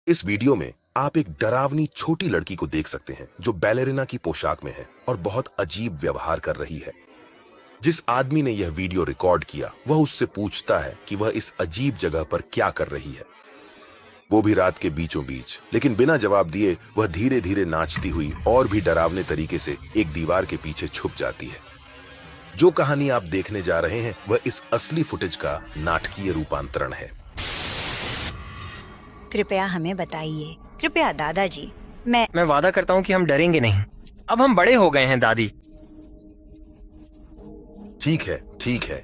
इस वीडियो में आप एक डरावनी छोटी लड़की को देख सकते हैं जो बैलेरिना की पोशाक में है और बहुत अजीब व्यवहार कर रही है। जिस आदमी ने यह वीडियो रिकॉर्ड किया वह उससे पूछता है कि वह इस अजीब जगह पर क्या कर रही है, वो भी रात के बीचों बीच। लेकिन बिना जवाब दिए वह धीरे धीरे नाचती हुई और भी डरावने तरीके से एक दीवार के पीछे छुप जाती है। जो कहानी आप देखने जा रहे हैं वह इस असली फुटेज का नाटकीय रूपांतरण है। कृपया हमें बताइए, कृपया दादाजी। मैं वादा करता हूँ कि हम डरेंगे नहीं। अब हम बड़े हो गए हैं दादी। ठीक है, ठीक है।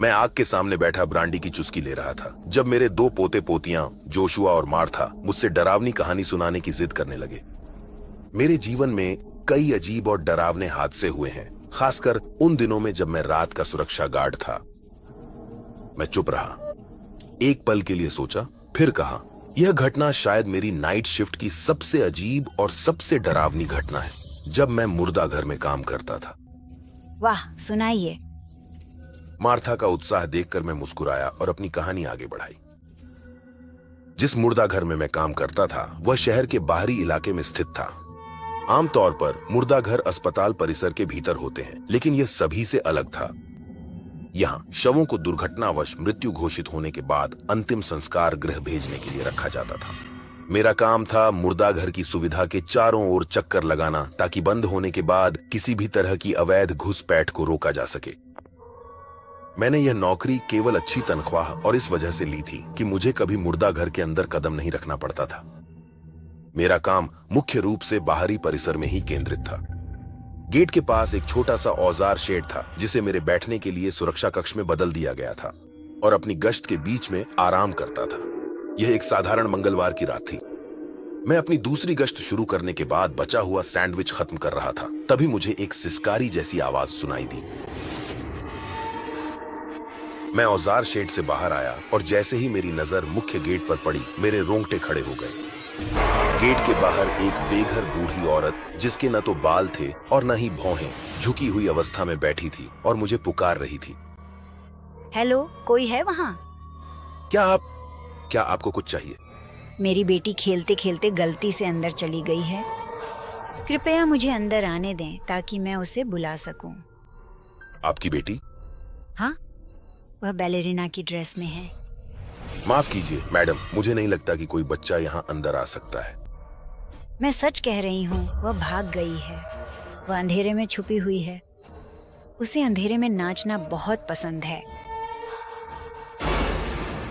मैं आग के सामने बैठा ब्रांडी की चुस्की ले रहा था जब मेरे दो पोते पोतियां जोशुआ और मार्था मुझसे डरावनी कहानी सुनाने की जिद करने लगे। मेरे जीवन में कई अजीब और डरावने हादसे हुए हैं, खासकर उन दिनों में जब मैं रात का सुरक्षा गार्ड था। मैं चुप रहा, एक पल के लिए सोचा, फिर कहा, यह घटना शायद मेरी नाइट शिफ्ट की सबसे अजीब और सबसे डरावनी घटना है, जब मैं मुर्दा घर में काम करता था। वाह, सुनाइए। मार्था का उत्साह देखकर मैं मुस्कुराया और अपनी कहानी आगे बढ़ाई। जिस मुर्दा घर में मैं काम करता था वह शहर के बाहरी इलाके में स्थित था। आमतौर पर मुर्दा घर अस्पताल परिसर के भीतर होते हैं, लेकिन यह सभी से अलग था। यहाँ शवों को दुर्घटनावश मृत्यु घोषित होने के बाद अंतिम संस्कार गृह भेजने के लिए रखा जाता था। मेरा काम था मुर्दा घर की सुविधा के चारों ओर चक्कर लगाना ताकि बंद होने के बाद किसी भी तरह की अवैध घुसपैठ को रोका जा सके। मैंने यह नौकरी केवल अच्छी तनख्वाह और इस वजह से ली थी कि मुझे कभी मुर्दा घर के अंदर कदम नहीं रखना पड़ता था। मेरा काम मुख्य रूप से बाहरी परिसर में ही केंद्रित था। गेट के पास एक छोटा सा औजार शेड था जिसे मेरे बैठने के लिए सुरक्षा कक्ष में बदल दिया गया था और अपनी गश्त के बीच में आराम करता था। यह एक साधारण मंगलवार की रात थी। मैं अपनी दूसरी गश्त शुरू करने के बाद बचा हुआ सैंडविच खत्म कर रहा था, तभी मुझे एक सिसकारी जैसी आवाज सुनाई दी। मैं औजार शेड से बाहर आया और जैसे ही मेरी नजर मुख्य गेट पर पड़ी मेरे रोंगटे खड़े हो गए। गेट के बाहर एक बेघर बूढ़ी औरत, जिसके न तो बाल थे और न ही भौहें, झुकी हुई अवस्था में बैठी थी और मुझे पुकार रही थी। हेलो, कोई है वहाँ? क्या आपको कुछ चाहिए? मेरी बेटी खेलते खेलते गलती से अंदर चली गई है। कृपया मुझे अंदर आने दें ताकि मैं उसे बुला सकूं। आपकी बेटी? हाँ, वह बैलेरिना की ड्रेस में है। माफ कीजिए मैडम, मुझे नहीं लगता कि कोई बच्चा यहाँ अंदर आ सकता है। मैं सच कह रही हूँ, वह भाग गई है। वह अंधेरे में छुपी हुई है। उसे अंधेरे में नाचना बहुत पसंद है।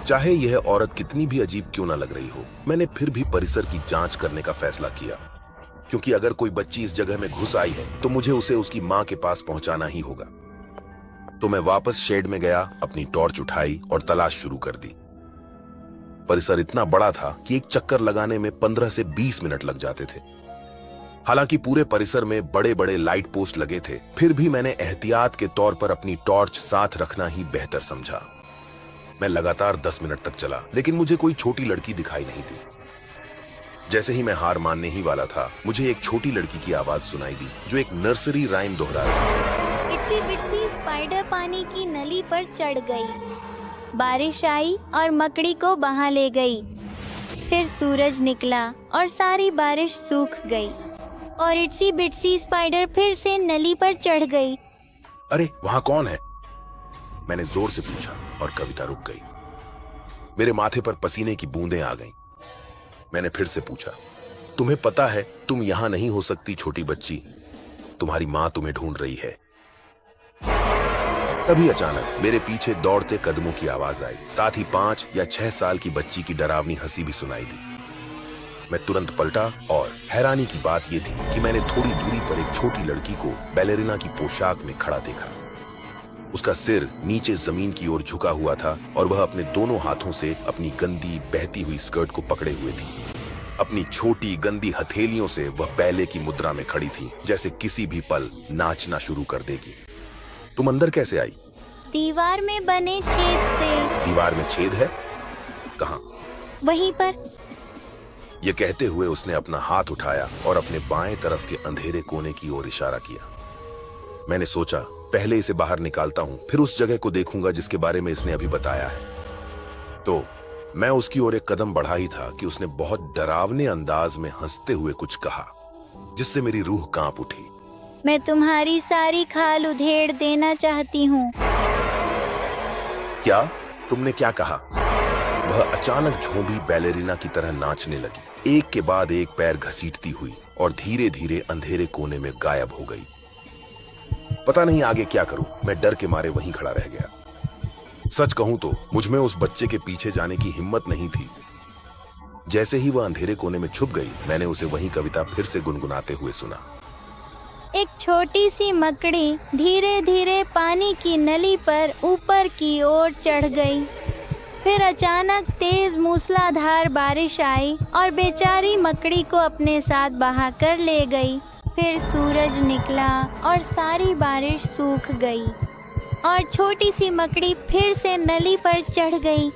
चाहे यह औरत कितनी भी अजीब क्यों ना लग रही हो, मैंने फिर भी परिसर की जांच करने का फैसला किया, क्योंकि अगर कोई बच्ची इस जगह में घुस आई है तो मुझे उसे उसकी माँ के पास पहुंचाना ही होगा। तो मैं वापस शेड में गया, अपनी टॉर्च उठाई और तलाश शुरू कर दी। परिसर इतना बड़ा था कि एक चक्कर लगाने में 15 से 20 मिनट लग जाते थे। हालांकि पूरे परिसर में बड़े बड़े लाइट पोस्ट लगे थे, फिर भी मैंने एहतियात के तौर पर अपनी टॉर्च साथ रखना ही बेहतर समझा। मैं लगातार 10 मिनट तक चला, लेकिन मुझे कोई छोटी लड़की दिखाई नहीं दी। जैसे ही मैं हार मानने ही वाला था, मुझे एक छोटी लड़की की आवाज सुनाई दी जो एक नर्सरी राइम दोहरा रही थी। इट्सी बिट्सी स्पाइडर पानी की नली पर चढ़ गई, बारिश आई और मकड़ी को बहा ले गई। फिर सूरज निकला और सारी बारिश सूख गई और इट्सी बिट्सी स्पाइडर फिर से नली पर चढ़ गई। अरे वहां कौन है? मैंने जोर से पूछा और कविता रुक गई। मेरे माथे पर पसीने की बूंदें आ गईं। मैंने फिर से पूछा, तुम्हें पता है तुम यहां नहीं हो सकती छोटी बच्ची, तुम्हारी मां तुम्हें ढूंढ रही है। तभी अचानक मेरे पीछे दौड़ते कदमों की आवाज आई, साथ ही 5 या 6 साल की बच्ची की डरावनी हंसी भी सुनाई दी। मैं तुरंत पलटा और हैरानी की बात यह थी कि मैंने थोड़ी दूरी पर एक छोटी लड़की को बैलेरिना की पोशाक में खड़ा देखा। उसका सिर नीचे जमीन की ओर झुका हुआ था और वह अपने दोनों हाथों से अपनी गंदी बहती हुई स्कर्ट को पकड़े हुए थी। अपनी छोटी गंदी हथेलियों से वह बैले की मुद्रा में खड़ी थी, जैसे किसी भी पल नाचना शुरू कर देगी। तुम अंदर कैसे आई? दीवार में बने छेद से। दीवार में छेद है? कहाँ? वहीं पर। यह कहते हुए उसने अपना हाथ उठाया और अपने बाएं तरफ के अंधेरे कोने की ओर इशारा किया। मैंने सोचा, पहले इसे बाहर निकालता हूं, फिर उस जगह को देखूंगा जिसके बारे में इसने अभी बताया है। तो मैं उसकी ओर एक कदम बढ़ा ही था कि उसने बहुत डरावने अंदाज में हंसते हुए कुछ कहा, जिससे मेरी रूह कांप उठी। मैं तुम्हारी सारी खाल उधेड़ देना चाहती हूँ। क्या? तुमने क्या कहा? वह अचानक झोंबी बैलेरिना की तरह नाचने लगी, एक के बाद एक पैर घसीटती हुई और धीरे धीरे अंधेरे कोने में गायब हो गई। पता नहीं आगे क्या करूं, मैं डर के मारे वहीं खड़ा रह गया। सच कहूं तो मुझमें उस बच्चे के पीछे जाने की हिम्मत नहीं थी। जैसे ही वह अंधेरे कोने में छुप गई, मैंने उसे वही कविता फिर से गुनगुनाते हुए सुना। एक छोटी सी मकड़ी धीरे धीरे पानी की नली पर ऊपर की ओर चढ़ गई। फिर अचानक तेज मूसलाधार बारिश आई और बेचारी मकड़ी को अपने साथ बहा कर ले गई। फिर सूरज निकला और सारी बारिश सूख गई और छोटी सी मकड़ी फिर से नली पर चढ़ गई।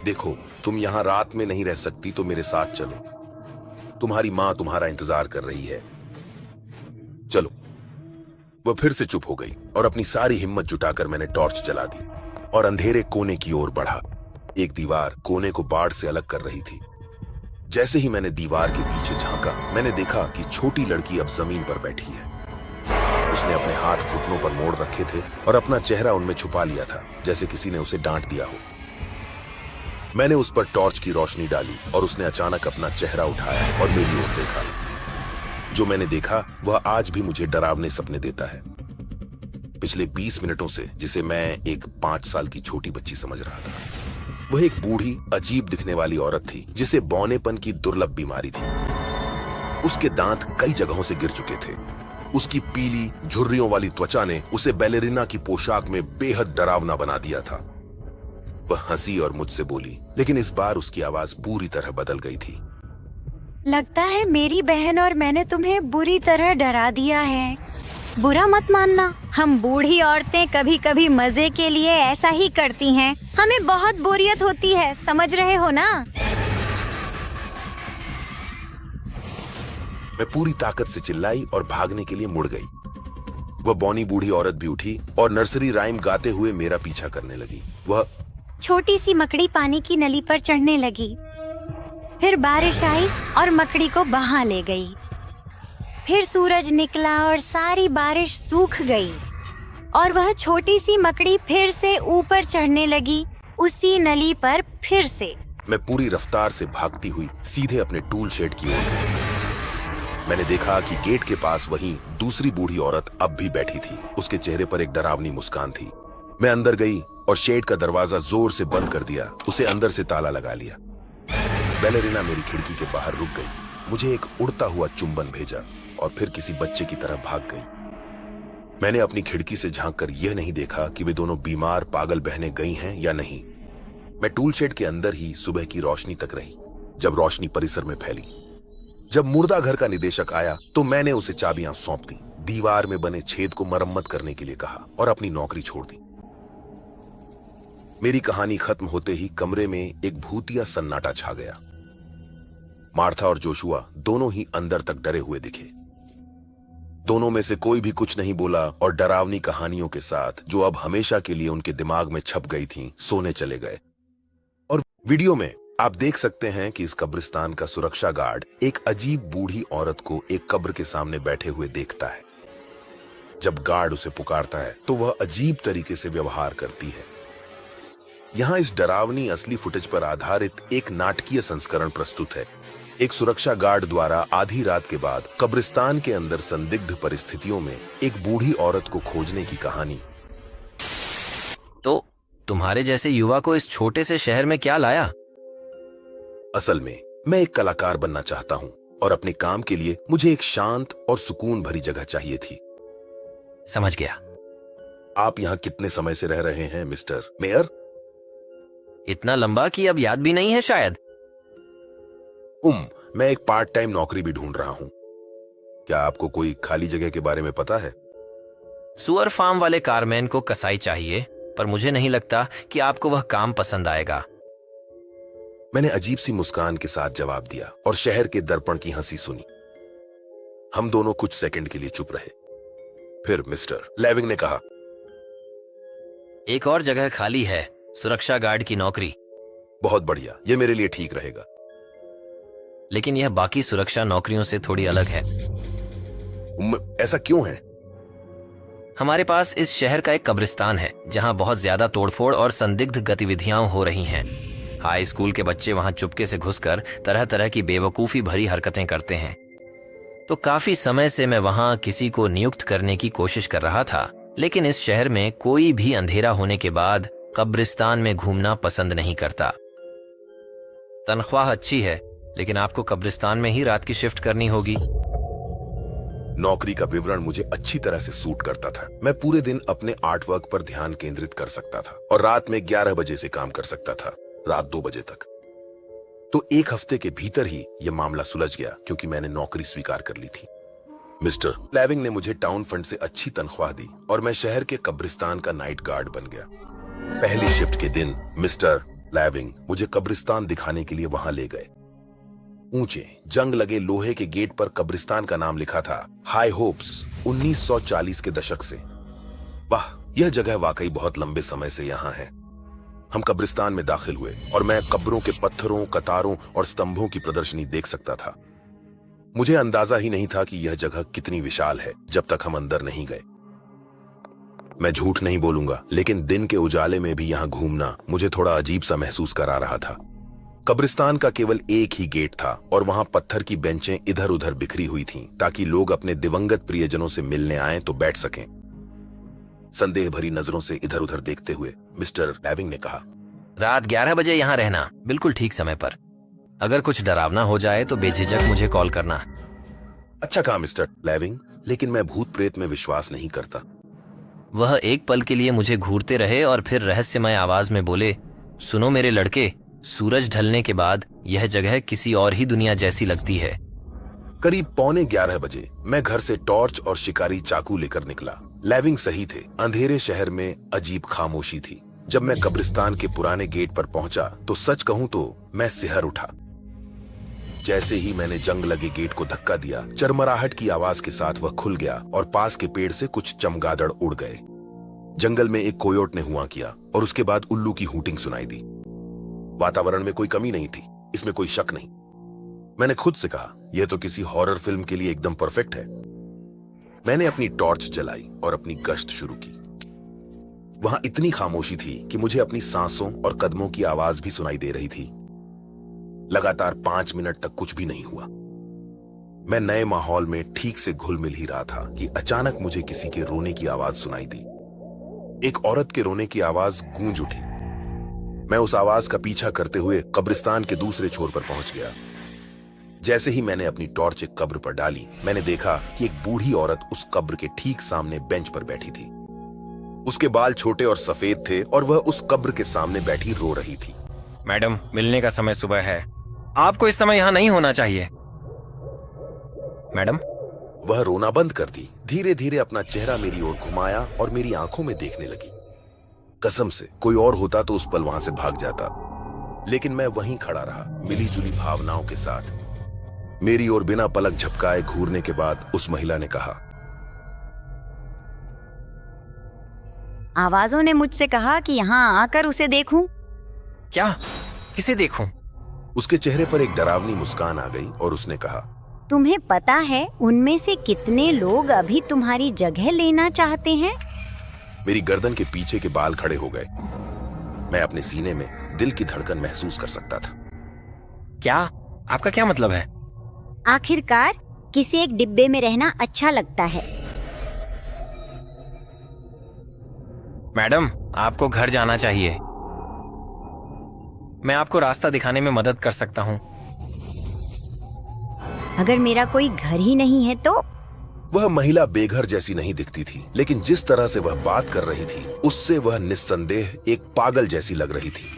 देखो, तुम यहाँ रात में नहीं रह सकती तो मेरे साथ चलो। तुम्हारी माँ तुम्हारा इंतजार कर रही है। चलो। वह फिर से चुप हो गई और अपनी सारी हिम्मत जुटाकर मैंने टॉर्च जला दी और अंधेरे कोने की ओर बढ़ा। एक दीवार कोने को बाढ़ से अलग कर रही थी। जैसे ही मैंने दीवार के पीछे झांका, मैंने देखा कि छोटी लड़की अब जमीन पर बैठी है। उसने अपने हाथ घुटनों पर मोड़ रखे थे और अपना चेहरा उनमें छुपा लिया था, जैसे किसी ने उसे डांट दिया हो। मैंने उस पर टॉर्च की रोशनी डाली और उसने अचानक अपना चेहरा उठाया और मेरी ओर देखा। जो मैंने देखा वह आज भी मुझे डरावने सपने देता है। पिछले 20 मिनटों से, जिसे मैं एक 5 साल की छोटी बच्ची समझ रहा था, वह एक बूढ़ी अजीब दिखने वाली औरत थी जिसे बौनेपन की दुर्लभ बीमारी थी। उसके दांत कई जगहों से गिर चुके थे। उसकी पीली झुर्रियों वाली त्वचा ने उसे बैलेरिना की पोशाक में बेहद डरावना बना दिया था। वह हंसी और मुझसे बोली, लेकिन इस बार उसकी आवाज पूरी तरह बदल गई थी। लगता है मेरी बहन और मैंने तुम्हें बुरी तरह डरा दिया है। बुरा मत मानना, हम बूढ़ी औरतें कभी कभी मजे के लिए ऐसा ही करती हैं। हमें बहुत बोरियत होती है, समझ रहे हो ना? मैं पूरी ताकत से चिल्लाई और भागने के लिए मुड़ गई। वह बौनी बूढ़ी औरत भी उठी और नर्सरी राइम गाते हुए मेरा पीछा करने लगी। वह छोटी सी मकड़ी पानी की नली पर चढ़ने लगी। फिर बारिश आई और मकड़ी को बहा ले गई। फिर सूरज निकला और सारी बारिश सूख गई और वह छोटी सी मकड़ी फिर से ऊपर चढ़ने लगी, उसी नली पर फिर से। मैं पूरी रफ्तार से भागती हुई सीधे अपने टूल शेड की ओर गई। मैंने देखा कि गेट के पास वहीं दूसरी बूढ़ी औरत अब भी बैठी थी। उसके चेहरे पर एक डरावनी मुस्कान थी। मैं अंदर गई और शेड का दरवाजा जोर से बंद कर दिया, उसे अंदर से ताला लगा लिया। बैलेरिना मेरी खिड़की के बाहर रुक गई, मुझे एक उड़ता हुआ चुंबन भेजा और फिर किसी बच्चे की तरह भाग गई। मैंने अपनी खिड़की से झांककर यह नहीं देखा कि वे दोनों बीमार पागल बहनें गई हैं या नहीं। मैं टूल शेड के अंदर ही सुबह की रोशनी तक रही, जब रोशनी परिसर में फैली। जब मुर्दा घर का निदेशक आया तो मैंने उसे चाबियां सौंप दी, दीवार में बने छेद को मरम्मत करने के लिए कहा और अपनी नौकरी छोड़ दी। मेरी कहानी खत्म होते ही कमरे में एक भूतिया सन्नाटा छा गया। मार्था और जोशुआ दोनों ही अंदर तक डरे हुए दिखे। दोनों में से कोई भी कुछ नहीं बोला और डरावनी कहानियों के साथ, जो अब हमेशा के लिए उनके दिमाग में छप गई थीं, सोने चले गए। और वीडियो में आप देख सकते हैं कि इस कब्रिस्तान का सुरक्षा गार्ड एक अजीब बूढ़ी औरत को एक कब्र के सामने बैठे हुए देखता है। जब गार्ड उसे पुकारता है तो वह अजीब तरीके से व्यवहार करती है। यहाँ इस डरावनी असली फुटेज पर आधारित एक नाटकीय संस्करण प्रस्तुत है। एक सुरक्षा गार्ड द्वारा आधी रात के बाद कब्रिस्तान के अंदर संदिग्ध परिस्थितियों में एक बूढ़ी औरत को खोजने की कहानी। तो तुम्हारे जैसे युवा को इस छोटे से शहर में क्या लाया? असल में मैं एक कलाकार बनना चाहता हूँ और अपने काम के लिए मुझे एक शांत और सुकून भरी जगह चाहिए थी। समझ गया। आप यहाँ कितने समय से रह रहे हैं मिस्टर मेयर? इतना लंबा कि अब याद भी नहीं है शायद। मैं एक पार्ट टाइम नौकरी भी ढूंढ रहा हूँ। क्या आपको कोई खाली जगह के बारे में पता है? सुअर फार्म वाले कारमैन को कसाई चाहिए, पर मुझे नहीं लगता कि आपको वह काम पसंद आएगा। मैंने अजीब सी मुस्कान के साथ जवाब दिया और शहर के दर्पण की हंसी सुनी। हम दोनों कुछ सेकंड के लिए चुप रहे। फिर मिस्टर लेविंग ने कहा, एक और जगह खाली है, सुरक्षा गार्ड की नौकरी। बहुत बढ़िया, ये मेरे लिए ठीक रहेगा। लेकिन यह बाकी सुरक्षा नौकरियों से थोड़ी अलग है। ऐसा क्यों है? हमारे पास इस शहर का एक कब्रिस्तान है जहां बहुत ज्यादा तोड़फोड़ और संदिग्ध गतिविधियां हो रही हैं। हाई स्कूल के बच्चे वहां चुपके से घुसकर तरह तरह की बेवकूफी भरी हरकतें करते हैं। तो काफी समय से मैं वहां किसी को नियुक्त करने की कोशिश कर रहा था, लेकिन इस शहर में कोई भी अंधेरा होने के बाद कब्रिस्तान में घूमना पसंद नहीं करता। तनख्वाह अच्छी है, लेकिन आपको कब्रिस्तान में ही रात की शिफ्ट करनी होगी। नौकरी का विवरण मुझे अच्छी तरह से सूट करता था। मैं पूरे दिन अपने आर्ट वर्क पर ध्यान केंद्रित कर सकता था और रात में 11 बजे से काम कर सकता था, रात 2 बजे तक। तो एक हफ्ते के भीतर ही यह मामला सुलझ गया, क्योंकि मैंने नौकरी स्वीकार कर ली थी। मिस्टर लेविंग ने मुझे टाउन फंड से अच्छी तनख्वाह दी और मैं शहर के कब्रिस्तान का नाइट गार्ड बन गया। पहली शिफ्ट के दिन मिस्टर लेविंग मुझे कब्रिस्तान दिखाने के लिए वहां ले गए। ऊंचे जंग लगे लोहे के गेट पर कब्रिस्तान का नाम लिखा था, हाई होप्स, 1940 के दशक से। वाह, यह जगह वाकई बहुत लंबे समय से यहाँ है। हम कब्रिस्तान में दाखिल हुए और मैं कब्रों के पत्थरों, कतारों और स्तंभों की प्रदर्शनी देख सकता था। मुझे अंदाजा ही नहीं था कि यह जगह कितनी विशाल है जब तक हम अंदर नहीं गए। मैं झूठ नहीं बोलूंगा, लेकिन दिन के उजाले में भी यहाँ घूमना मुझे थोड़ा अजीब सा महसूस करा रहा था। कब्रिस्तान का केवल एक ही गेट था और वहां पत्थर की बेंचें इधर उधर बिखरी हुई थीं, ताकि लोग अपने दिवंगत प्रियजनों से मिलने आएं तो बैठ सकें। संदेह भरी नजरों से इधर उधर देखते हुए मिस्टर लेविंग ने कहा, रात 11 बजे यहाँ रहना, बिल्कुल ठीक समय पर। अगर कुछ डरावना हो जाए तो बेझिझक मुझे कॉल करना। अच्छा कहा मिस्टर लेविंग, लेकिन मैं भूत प्रेत में विश्वास नहीं करता। वह एक पल के लिए मुझे घूरते रहे और फिर रहस्यमय आवाज में बोले, सुनो मेरे लड़के, सूरज ढलने के बाद यह जगह किसी और ही दुनिया जैसी लगती है। करीब 11:15 बजे मैं घर से टॉर्च और शिकारी चाकू लेकर निकला। लेविंग सही थे, अंधेरे शहर में अजीब खामोशी थी। जब मैं कब्रिस्तान के पुराने गेट पर पहुंचा तो सच कहूं तो मैं सिहर उठा। जैसे ही मैंने जंग लगे गेट को धक्का दिया, चरमराहट की आवाज के साथ वह खुल गया और पास के पेड़ से कुछ चमगादड़ उड़ गए। जंगल में एक कोयोट ने हुआ किया और उसके बाद उल्लू की हूटिंग सुनाई दी। वातावरण में कोई कमी नहीं थी, इसमें कोई शक नहीं। मैंने खुद से कहा, यह तो किसी हॉरर फिल्म के लिए एकदम परफेक्ट है। मैंने अपनी टॉर्च जलाई और अपनी गश्त शुरू की। वहां इतनी खामोशी थी कि मुझे अपनी सांसों और कदमों की आवाज भी सुनाई दे रही थी। लगातार 5 मिनट तक कुछ भी नहीं हुआ। मैं नए माहौल में ठीक से घुल मिल ही रहा था कि अचानक मुझे किसी के रोने की आवाज सुनाई दी। एक औरत के रोने की आवाज गूंज उठी। मैं उस आवाज का पीछा करते हुए कब्रिस्तान के दूसरे छोर पर पहुंच गया। जैसे ही मैंने अपनी टॉर्च एक कब्र पर डाली, मैंने देखा कि एक बूढ़ी औरत उस कब्र के ठीक सामने बेंच पर बैठी थी। उसके बाल छोटे और सफेद थे और वह उस कब्र के सामने बैठी रो रही थी। मैडम, मिलने का समय सुबह है, आपको इस समय यहाँ नहीं होना चाहिए। मैडम। वह रोना बंद कर दी, धीरे धीरे अपना चेहरा मेरी ओर घुमाया और मेरी आंखों में देखने लगी। कसम से कोई और होता तो उस पल वहां से भाग जाता, लेकिन मैं वहीं खड़ा रहा, मिली जुली भावनाओं के साथ। मेरी ओर बिना पलक झपकाए घूरने के बाद उस महिला ने कहा, आवाजों ने मुझसे कहा कि यहाँ आकर उसे देखूं। क्या? किसे देखूं? उसके चेहरे पर एक डरावनी मुस्कान आ गई और उसने कहा, तुम्हें पता है उनमें से कितने लोग अभी तुम्हारी जगह लेना चाहते हैं? मेरी गर्दन के पीछे के बाल खड़े हो गए। मैं अपने सीने में दिल की धड़कन महसूस कर सकता था। क्या? आपका क्या मतलब है? आखिरकार किसी एक डिब्बे में रहना अच्छा लगता है। मैडम, आपको घर जाना चाहिए। मैं आपको रास्ता दिखाने में मदद कर सकता हूँ। अगर मेरा कोई घर ही नहीं है तो? वह महिला बेघर जैसी नहीं दिखती थी, लेकिन जिस तरह से वह बात कर रही थी उससे वह निस्संदेह एक पागल जैसी लग रही थी।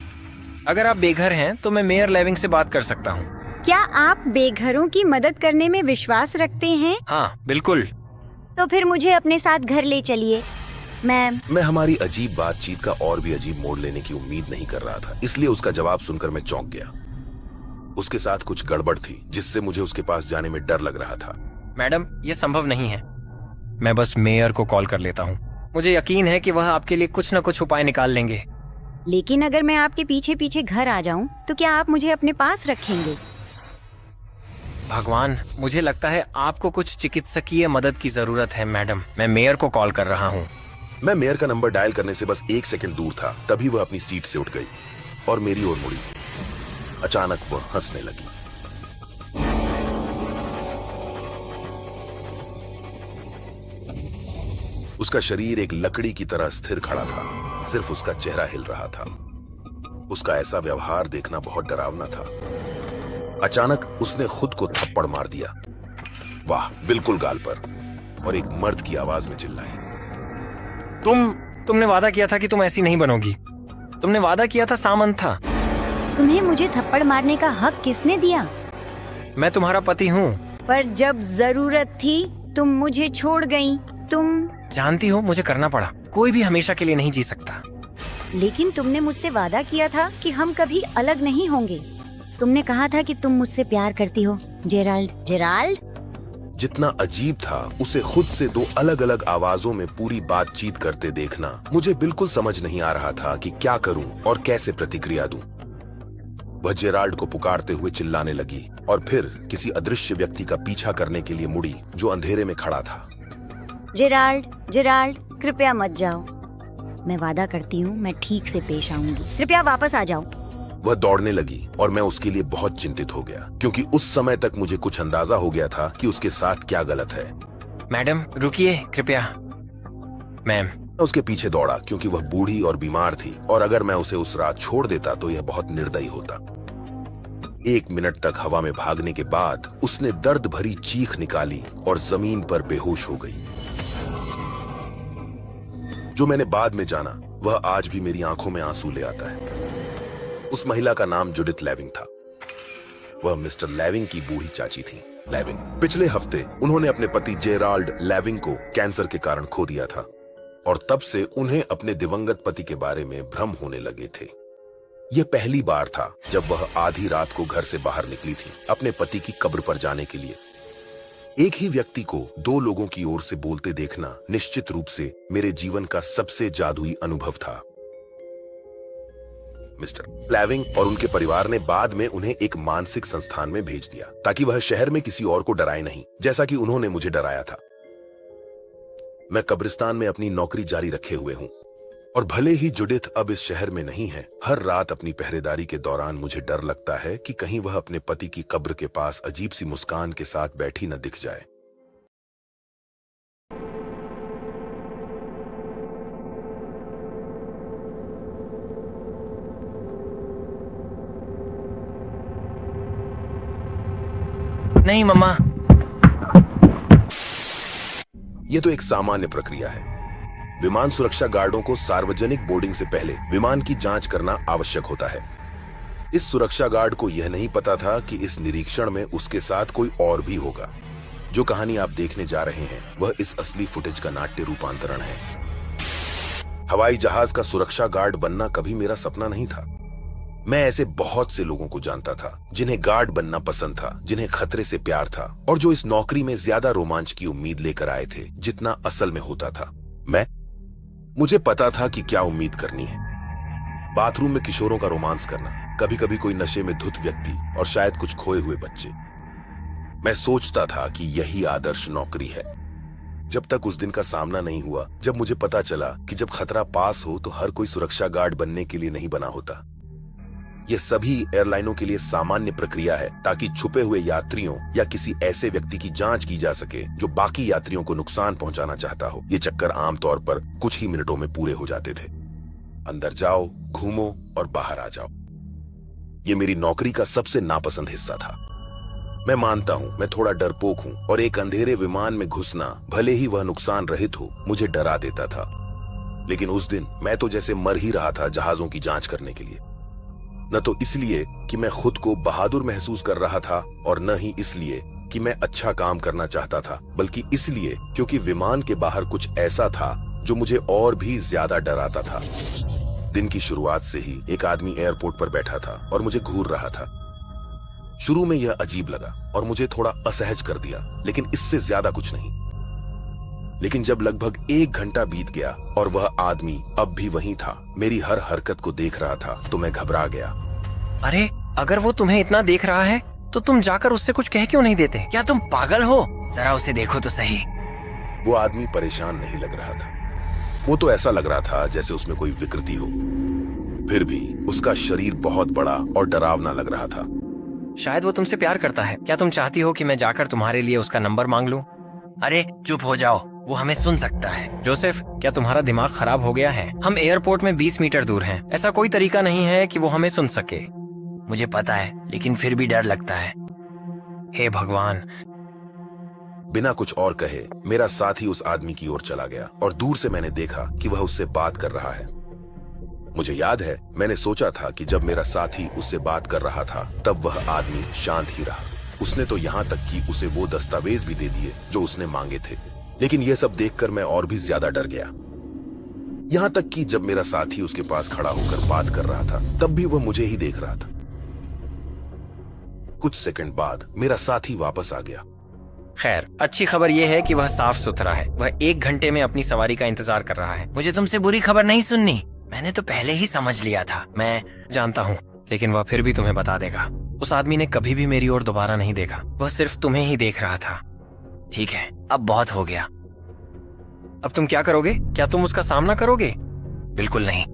अगर आप बेघर हैं तो मैं मेयर लेविंग से बात कर सकता हूँ। क्या आप बेघरों की मदद करने में विश्वास रखते हैं? हाँ, बिल्कुल। तो फिर मुझे अपने साथ घर ले चलिए। मैं हमारी अजीब बातचीत का और भी अजीब मोड़ लेने की उम्मीद नहीं कर रहा था, इसलिए उसका जवाब सुनकर मैं चौंक गया। उसके साथ कुछ गड़बड़ थी जिससे मुझे उसके पास जाने में डर लग रहा था। मैडम, ये संभव नहीं है। मैं बस मेयर को कॉल कर लेता हूँ। मुझे यकीन है कि वह आपके लिए कुछ न कुछ उपाय निकाल लेंगे। लेकिन अगर मैं आपके पीछे पीछे घर आ जाऊं तो क्या आप मुझे अपने पास रखेंगे? भगवान, मुझे लगता है आपको कुछ चिकित्सकीय मदद की जरूरत है मैडम। मैं मेयर को कॉल कर रहा हूँ। मैं मेयर का नंबर डायल करने से बस 1 सेकंड दूर था, तभी वह अपनी सीट से उठ गई और मेरी ओर मुड़ी। अचानक वह हंसने लगी। उसका शरीर एक लकड़ी की तरह स्थिर खड़ा था, सिर्फ उसका चेहरा हिल रहा था। उसका ऐसा व्यवहार देखना बहुत डरावना था। अचानक उसने खुद को थप्पड़ मार दिया, वाह, बिल्कुल गाल पर, और एक मर्द की आवाज में चिल्लाई, तुमने वादा किया था कि तुम ऐसी नहीं बनोगी। तुमने वादा किया था सामंत था। तुम्हें मुझे थप्पड़ मारने का हक किसने दिया? मैं तुम्हारा पति हूँ। पर जब जरूरत थी तुम मुझे छोड़ गई। तुम जानती हो, मुझे करना पड़ा। कोई भी हमेशा के लिए नहीं जी सकता। लेकिन तुमने मुझसे वादा किया था कि हम कभी अलग नहीं होंगे। तुमने कहा था कि तुम मुझसे प्यार करती हो, जेराल्ड। जेराल्ड? जितना अजीब था उसे खुद से 2 अलग-अलग आवाजों में पूरी बातचीत करते देखना। मुझे बिल्कुल समझ नहीं आ रहा था कि क्या करूं और कैसे प्रतिक्रिया दूं। वह जेराल्ड को पुकारते हुए चिल्लाने लगी और फिर किसी अदृश्य व्यक्ति का पीछा करने के लिए मुड़ी जो अंधेरे में खड़ा था। जेराल्ड, जेराल्ड, कृपया मत जाओ। मैं वादा करती हूँ मैं ठीक से पेश आऊंगी। कृपया वापस आ जाओ। वह दौड़ने लगी और मैं उसके लिए बहुत चिंतित हो गया, क्योंकि उस समय तक मुझे कुछ अंदाजा हो गया था कि उसके साथ क्या गलत है। मैडम रुकिए कृपया। मैम। मैं उसके पीछे दौड़ा क्योंकि वह बूढ़ी और बीमार थी, और अगर मैं उसे उस रात छोड़ देता तो यह बहुत निर्दयी होता। 1 मिनट तक हवा में भागने के बाद उसने दर्द भरी चीख निकाली और जमीन पर बेहोश हो गई। जो मैंने बाद में जाना, वह आज भी मेरी आंखों में आंसू ले आता है। उस महिला का नाम जुडिथ लेविंग था। वह मिस्टर लेविंग की बूढ़ी चाची थी। लेविंग पिछले हफ्ते उन्होंने अपने पति जेराल्ड लेविंग को कैंसर के कारण खो दिया था, और तब से उन्हें अपने दिवंगत पति के बारे में भ्रम होने लगे थे। यह पहली बार था जब वह आधी रात को घर से बाहर निकली थी अपने पति की कब्र पर जाने के लिए। एक ही व्यक्ति को 2 लोगों की ओर से बोलते देखना निश्चित रूप से मेरे जीवन का सबसे जादुई अनुभव था। मिस्टर लेविंग और उनके परिवार ने बाद में उन्हें एक मानसिक संस्थान में भेज दिया ताकि वह शहर में किसी और को डराए नहीं, जैसा कि उन्होंने मुझे डराया था। मैं कब्रिस्तान में अपनी नौकरी जारी रखे हुए हूं, और भले ही जुडिथ अब इस शहर में नहीं है, हर रात अपनी पहरेदारी के दौरान मुझे डर लगता है कि कहीं वह अपने पति की कब्र के पास अजीब सी मुस्कान के साथ बैठी न दिख जाए। नहीं मम्मा। यह तो एक सामान्य प्रक्रिया है। विमान सुरक्षा गार्डों को सार्वजनिक बोर्डिंग से पहले विमान की जांच करना आवश्यक होता है। इस सुरक्षा गार्ड को यह नहीं पता था कि इस निरीक्षण में उसके साथ कोई और भी होगा। जो कहानी आप देखने जा रहे हैं वह इस असली फुटेज का नाट्य रूपांतरण है। हवाई जहाज का सुरक्षा गार्ड बनना कभी मेरा सपना नहीं था। मैं ऐसे बहुत से लोगों को जानता था जिन्हें गार्ड बनना पसंद था, जिन्हें खतरे से प्यार था, और जो इस नौकरी में ज्यादा रोमांच की उम्मीद लेकर आए थे जितना असल में होता था। मुझे पता था कि क्या उम्मीद करनी है। बाथरूम में किशोरों का रोमांस करना, कभी कभी कोई नशे में धुत व्यक्ति, और शायद कुछ खोए हुए बच्चे। मैं सोचता था कि यही आदर्श नौकरी है, जब तक उस दिन का सामना नहीं हुआ जब मुझे पता चला कि जब खतरा पास हो तो हर कोई सुरक्षा गार्ड बनने के लिए नहीं बना होता। यह सभी एयरलाइनों के लिए सामान्य प्रक्रिया है ताकि छुपे हुए यात्रियों या किसी ऐसे व्यक्ति की जांच की जा सके जो बाकी यात्रियों को नुकसान पहुंचाना चाहता हो। ये चक्कर आमतौर पर कुछ ही मिनटों में पूरे हो जाते थे। अंदर जाओ, घूमो और बाहर आ जाओ। ये मेरी नौकरी का सबसे नापसंद हिस्सा था। मैं मानता हूं मैं थोड़ा डरपोक हूं, और एक अंधेरे विमान में घुसना, भले ही वह नुकसान रहित हो, मुझे डरा देता था। लेकिन उस दिन मैं तो जैसे मर ही रहा था जहाजों की जांच करने के लिए। न तो इसलिए कि मैं खुद को बहादुर महसूस कर रहा था, और न ही इसलिए कि मैं अच्छा काम करना चाहता था, बल्कि इसलिए क्योंकि विमान के बाहर कुछ ऐसा था जो मुझे और भी ज्यादा डराता था। दिन की शुरुआत से ही एक आदमी एयरपोर्ट पर बैठा था और मुझे घूर रहा था। शुरू में यह अजीब लगा और मुझे थोड़ा असहज कर दिया, लेकिन इससे ज्यादा कुछ नहीं। लेकिन जब लगभग 1 घंटा बीत गया और वह आदमी अब भी वहीं था, मेरी हर हरकत को देख रहा था, तो मैं घबरा गया। अरे अगर वो तुम्हें इतना देख रहा है तो तुम जाकर उससे कुछ कह क्यों नहीं देते? क्या तुम पागल हो? जरा उसे देखो तो सही। वो आदमी परेशान नहीं लग रहा था। वो तो ऐसा लग रहा था जैसे उसमें कोई विकृति हो। फिर भी उसका शरीर बहुत बड़ा और डरावना लग रहा था। शायद वो तुमसे प्यार करता है। क्या तुम चाहती हो कि मैं जाकर तुम्हारे लिए उसका नंबर मांग लूं? अरे चुप हो जाओ, वो हमें सुन सकता है। जोसेफ, क्या तुम्हारा दिमाग खराब हो गया है? हम एयरपोर्ट में 20 मीटर दूर हैं। ऐसा कोई तरीका नहीं है कि वो हमें सुन सके। मुझे पता है, लेकिन फिर भी डर लगता है। हे भगवान। बिना कुछ और कहे मेरा साथी उस आदमी की ओर चला गया और दूर से मैंने देखा कि वह उससे बात कर रहा है। मुझे याद है, मैंने सोचा था कि जब मेरा साथी उससे बात कर रहा था तब वह आदमी शांत ही रहा। उसने तो यहाँ तक कि उसे वो दस्तावेज भी दे दिए जो उसने मांगे थे। लेकिन यह सब देखकर मैं और भी ज्यादा डर गया। यहाँ तक कि जब मेरा साथी उसके पास खड़ा होकर बात कर रहा था तब भी वह मुझे ही देख रहा था। कुछ सेकंड बाद मेरा साथी वापस आ गया। खैर, अच्छी खबर यह है कि वह साफ सुथरा है। वह 1 घंटे में अपनी सवारी का इंतजार कर रहा है। मुझे तुमसे बुरी खबर नहीं सुननी। मैंने तो पहले ही समझ लिया था। मैं जानता हूँ, लेकिन वह फिर भी तुम्हें बता देगा। उस आदमी ने कभी भी मेरी ओर दोबारा नहीं देखा। वह सिर्फ तुम्हें ही देख रहा था। ठीक है, अब बहुत हो गया। अब तुम क्या करोगे? क्या तुम उसका सामना करोगे? बिल्कुल नहीं।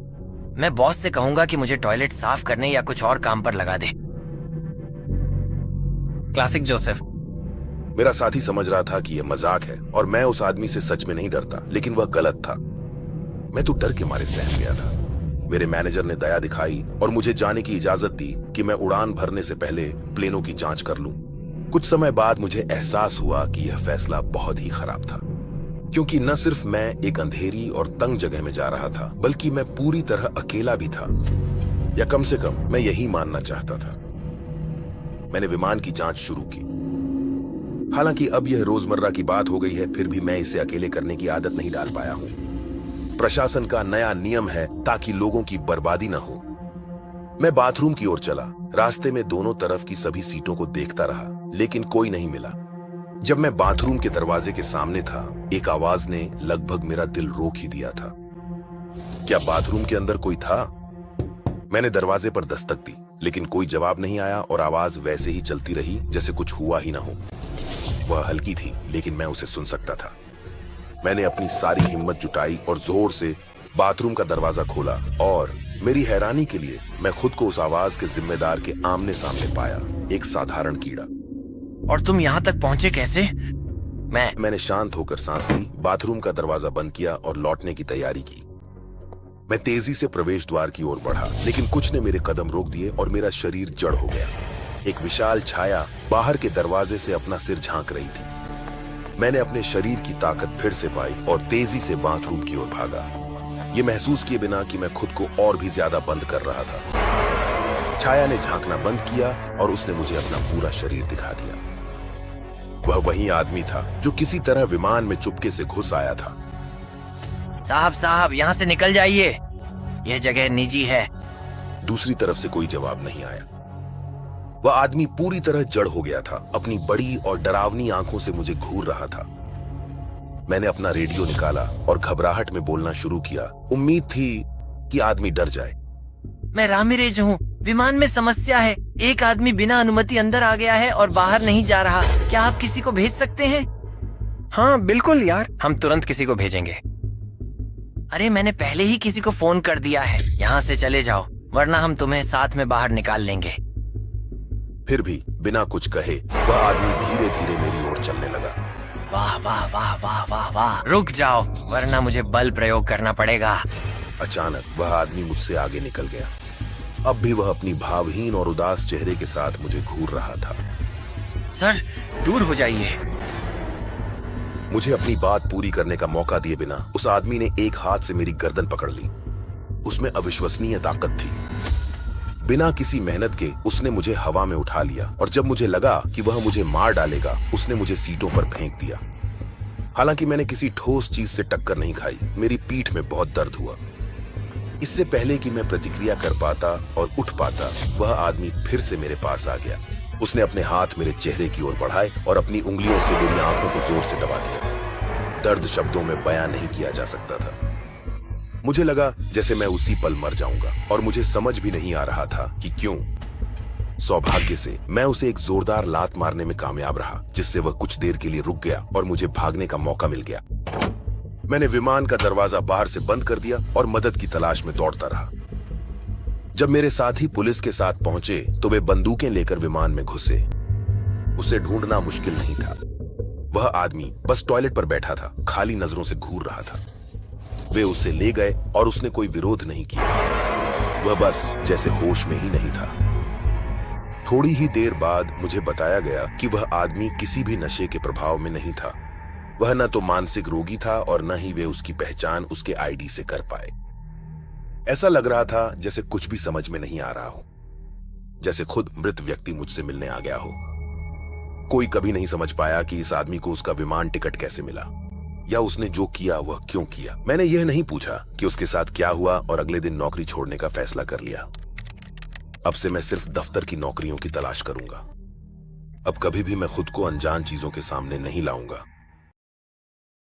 मैं बॉस से कहूंगा कि मुझे टॉयलेट साफ करने या कुछ और काम पर लगा दे। Classic Joseph. मेरा साथी समझ रहा था कि यह मजाक है और मैं उस आदमी से सच में नहीं डरता, लेकिन वह गलत था। मैं तो डर के मारे सहम गया था। मेरे मैनेजर ने दया दिखाई और मुझे जाने की इजाजत दी कि मैं उड़ान भरने से पहले प्लेनों की जांच कर लूं। कुछ समय बाद मुझे एहसास हुआ कि यह फैसला बहुत ही खराब था, क्योंकि न सिर्फ मैं एक अंधेरी और तंग जगह में जा रहा था, बल्कि मैं पूरी तरह अकेला भी था, या कम से कम मैं यही मानना चाहता था। मैंने विमान की जांच शुरू की। हालांकि अब यह रोजमर्रा की बात हो गई है, फिर भी मैं इसे अकेले करने की आदत नहीं डाल पाया हूं। प्रशासन का नया नियम है ताकि लोगों की बर्बादी ना हो। मैं बाथरूम की ओर चला। रास्ते में दोनों तरफ की सभी सीटों को देखता रहा, लेकिन कोई नहीं मिला। जब मैं बाथरूम के दरवाजे के सामने था, एक आवाज ने लगभग मेरा दिल रोक ही दिया था। क्या बाथरूम के अंदर कोई था? मैंने दरवाजे पर दस्तक दी, लेकिन कोई जवाब नहीं आया और आवाज वैसे ही चलती रही जैसे कुछ हुआ ही ना हो। वह हल्की थी, लेकिन मैं उसे सुन सकता था। मैंने अपनी सारी हिम्मत जुटाई और जोर से बाथरूम का दरवाजा खोला और मेरी हैरानी के लिए मैं खुद को उस आवाज के जिम्मेदार के आमने सामने पाया, एक साधारण कीड़ा। और तुम यहाँ तक पहुंचे कैसे? मैंने शांत होकर सांस ली, बाथरूम का दरवाजा बंद किया और लौटने की तैयारी की। मैं तेजी से प्रवेश द्वार की ओर बढ़ा, लेकिन कुछ ने मेरे कदम रोक दिए और मेरा शरीर जड़ हो गया। एक विशाल छाया बाहर के दरवाजे से अपना सिर झांक रही थी। मैंने अपने शरीर की ताकत फिर से पाई और तेजी से बाथरूम की ओर भागा, ये महसूस किए बिना कि मैं खुद को और भी ज्यादा बंद कर रहा था। छाया ने झांकना बंद किया और उसने मुझे अपना पूरा शरीर दिखा दिया। वह वही आदमी था जो किसी तरह विमान में चुपके से घुस आया था। साहब, यहाँ से निकल जाइए, यह जगह निजी है। दूसरी तरफ से कोई जवाब नहीं आया। वह आदमी पूरी तरह जड़ हो गया था, अपनी बड़ी और डरावनी आंखों से मुझे घूर रहा था। मैंने अपना रेडियो निकाला और घबराहट में बोलना शुरू किया। उम्मीद थी कि आदमी डर जाए। मैं रामिरेज हूँ, विमान में समस्या है। एक आदमी बिना अनुमति अंदर आ गया है और बाहर नहीं जा रहा। क्या आप किसी को भेज सकते हैं? हाँ बिल्कुल यार, हम तुरंत किसी को भेजेंगे। अरे मैंने पहले ही किसी को फोन कर दिया है। यहाँ से चले जाओ, वरना हम तुम्हें साथ में बाहर निकाल लेंगे। फिर भी बिना कुछ कहे वह आदमी धीरे धीरे मेरी ओर चलने लगा। वाह वाह वाह वाह वाह वाह, रुक जाओ वरना मुझे बल प्रयोग करना पड़ेगा। अचानक वह आदमी मुझसे आगे निकल गया। अब भी वह अपनी भावहीन और उदास चेहरे के साथ मुझे घूर रहा था। सर दूर हो जाइए। मुझे अपनी बात पूरी करने का मौका दिए बिना उस आदमी ने एक हाथ से मेरी गर्दन पकड़ ली। उसमें अविश्वसनीय ताकत थी। बिना किसी मेहनत के उसने मुझे हवा में उठा लिया और जब मुझे लगा कि वह मुझे मार डालेगा, उसने मुझे सीटों पर फेंक दिया। हालांकि मैंने किसी ठोस चीज से टक्कर नहीं खाई, मेरी पीठ में बहुत दर्द हुआ। इससे पहले कि मैं प्रतिक्रिया कर पाता और उठ पाता, वह आदमी फिर से मेरे पास आ गया। उसने अपने हाथ मेरे चेहरे की ओर बढ़ाए और अपनी उंगलियों से मेरी आंखों को जोर से दबा दिया। दर्द शब्दों में बयां नहीं किया जा सकता था। मुझे लगा जैसे मैं उसी पल मर जाऊंगा और मुझे समझ भी नहीं आ रहा था कि क्यों। सौभाग्य से मैं उसे एक जोरदार लात मारने में कामयाब रहा, जिससे वह कुछ देर के लिए रुक गया और मुझे भागने का मौका मिल गया। मैंने विमान का दरवाजा बाहर से बंद कर दिया और मदद की तलाश में दौड़ता रहा। जब मेरे साथी पुलिस के साथ पहुंचे तो वे बंदूकें लेकर विमान में घुसे। उसे ढूंढना मुश्किल नहीं था। वह आदमी बस टॉयलेट पर बैठा था, खाली नजरों से घूर रहा था। वे उसे ले गए और उसने कोई विरोध नहीं किया। वह बस जैसे होश में ही नहीं था। थोड़ी ही देर बाद मुझे बताया गया कि वह आदमी किसी भी नशे के प्रभाव में नहीं था। वह न तो मानसिक रोगी था और न ही वे उसकी पहचान उसके आईडी से कर पाए। ऐसा लग रहा था जैसे कुछ भी समझ में नहीं आ रहा हो, जैसे खुद मृत व्यक्ति मुझसे मिलने आ गया हो। कोई कभी नहीं समझ पाया कि इस आदमी को उसका विमान टिकट कैसे मिला या उसने जो किया वह क्यों किया। मैंने यह नहीं पूछा कि उसके साथ क्या हुआ और अगले दिन नौकरी छोड़ने का फैसला कर लिया। अब से मैं सिर्फ दफ्तर की नौकरियों की तलाश करूंगा। अब कभी भी मैं खुद को अनजान चीजों के सामने नहीं लाऊंगा।